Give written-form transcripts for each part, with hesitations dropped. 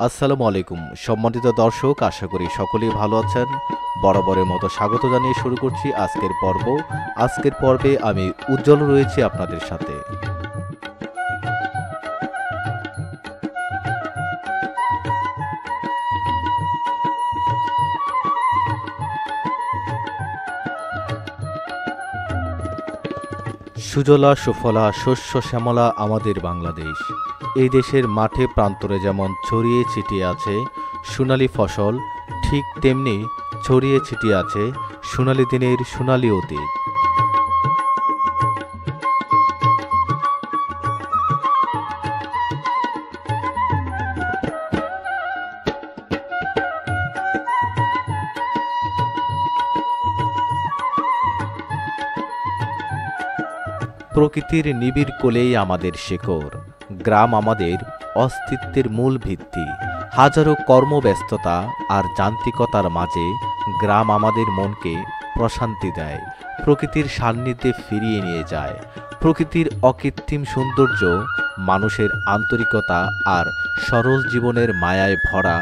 আসসালামু আলাইকুম সম্মানিত দর্শক, আশা করি সকলেই ভালো আছেন। বরাবরের মতো স্বাগত জানিয়ে শুরু করছি আজকের পর্ব। আজকের পর্বে আমি উজ্জ্বল রয়েছি আপনাদের সাথে। সুজলা সুফলা শস্য শ্যামলা আমাদের বাংলাদেশ। এই দেশের মাঠে প্রান্তরে যেমন ছড়িয়ে ছিটিয়ে আছে সোনালী ফসল, ঠিক তেমনি ছড়িয়ে ছিটিয়ে আছে সোনালী দিনের সোনালী অতীত। প্রকৃতির নিবিড় কোলেই আমাদের শেকড়। গ্রাম আমাদের অস্তিত্বের মূল ভিত্তি। হাজারো কর্মব্যস্ততা আর যান্ত্রিকতার মাঝে গ্রাম আমাদের মনকে প্রশান্তি দেয়, প্রকৃতির সান্নিধ্যে ফিরিয়ে নিয়ে যায়। প্রকৃতির অকৃত্রিম সৌন্দর্য, মানুষের আন্তরিকতা আর সরল জীবনের মায়ায় ভরা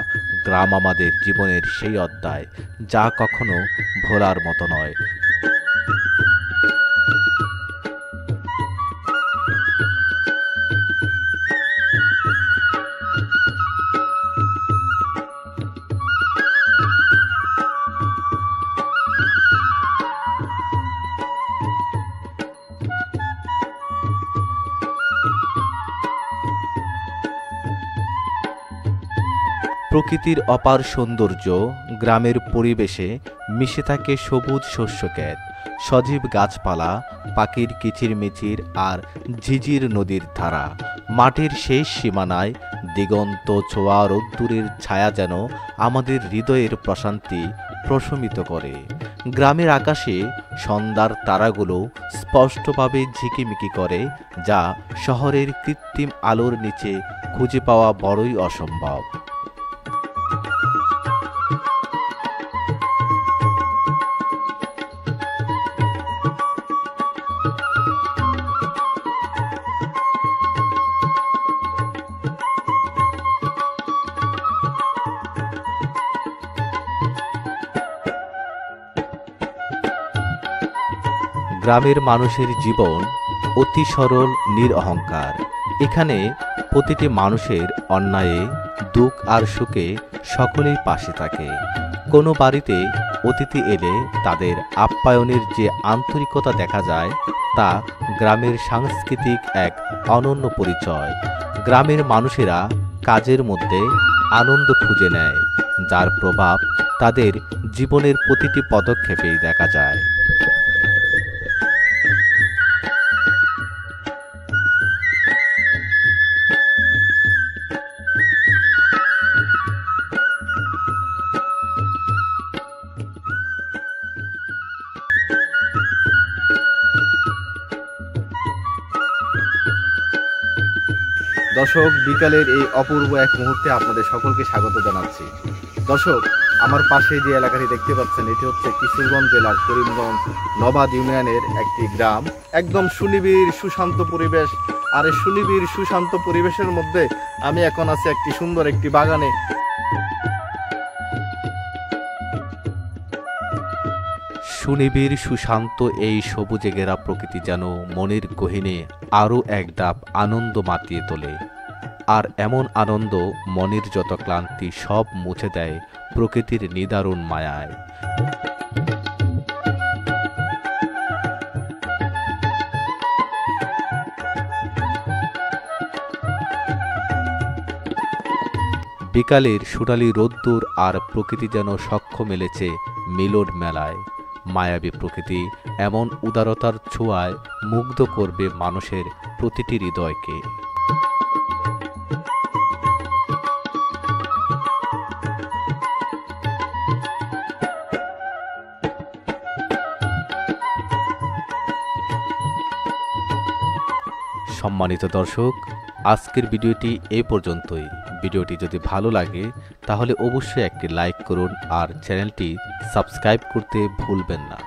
গ্রাম আমাদের জীবনের সেই অধ্যায় যা কখনো ভোলার মতো নয়। প্রকৃতির অপার সৌন্দর্য, গ্রামের পরিবেশে মিশে থাকে সবুজ শস্যক্ষেত, সজীব গাছপালা, পাখির কিচিরমিচির আর ঝিঝির নদীর ধারা। মাঠের শেষ সীমানায় দিগন্ত ছোঁয়া রোদ্দুরের ছায়া যেন আমাদের হৃদয়ের প্রশান্তি প্রশমিত করে। গ্রামের আকাশে সন্ধ্যার তারাগুলো স্পষ্টভাবে ঝিকিমিকি করে, যা শহরের কৃত্রিম আলোর নিচে খুঁজে পাওয়া বড়ই অসম্ভব। গ্রামের মানুষের জীবন অতি সরল নিরহংকার। এখানে প্রতিটি মানুষের অন্যায়ে, দুঃখ আর সুখে সকলেই পাশে থাকে। কোনো বাড়িতে অতিথি এলে তাদের আপ্যায়নের যে আন্তরিকতা দেখা যায় তা গ্রামের সাংস্কৃতিক এক অনন্য পরিচয়। গ্রামের মানুষেরা কাজের মধ্যে আনন্দ খুঁজে নেয়, যার প্রভাব তাদের জীবনের প্রতিটি পদক্ষেপেই দেখা যায়। দর্শক, বিকালের এই অপূর্ব এক মুহূর্তে আপনাদের সকলকে স্বাগত জানাচ্ছি। দর্শক, আমার পাশে যে এলাকাটি দেখতে পাচ্ছেন এটি হচ্ছে কিশোরগঞ্জ জেলার করিমগঞ্জ নবাদ ইউনিয়নের একটি গ্রাম। একদম সুনিবিড় সুশান্ত পরিবেশ। আর এই সুনিবিড় সুশান্ত পরিবেশের মধ্যে আমি এখন আছি একটি সুন্দর একটি বাগানে। সুনিবিড় সুশান্ত এই সবুজে ঘেরা প্রকৃতি যেন মনের গহীনে আরও এক ধাপ আনন্দ মাতিয়ে তোলে। আর এমন আনন্দ মনের যত ক্লান্তি সব মুছে দেয় প্রকৃতির নিদারুণ মায়ায়। বিকালের সোনালি রোদ্দুর আর প্রকৃতি যেন সখ্য মেলেছে মিলন মেলায়। মায়াবী প্রকৃতি এমন উদারতার ছোঁয়ায় মুগ্ধ করবে মানুষের প্রতিটি হৃদয়কে। সম্মানিত দর্শক, আজকের ভিডিওটি এই পর্যন্তই। ভিডিওটি যদি ভালো লাগে তাহলে অবশ্যই একটি লাইক করুন আর চ্যানেলটি সাবস্ক্রাইব করতে ভুলবেন না।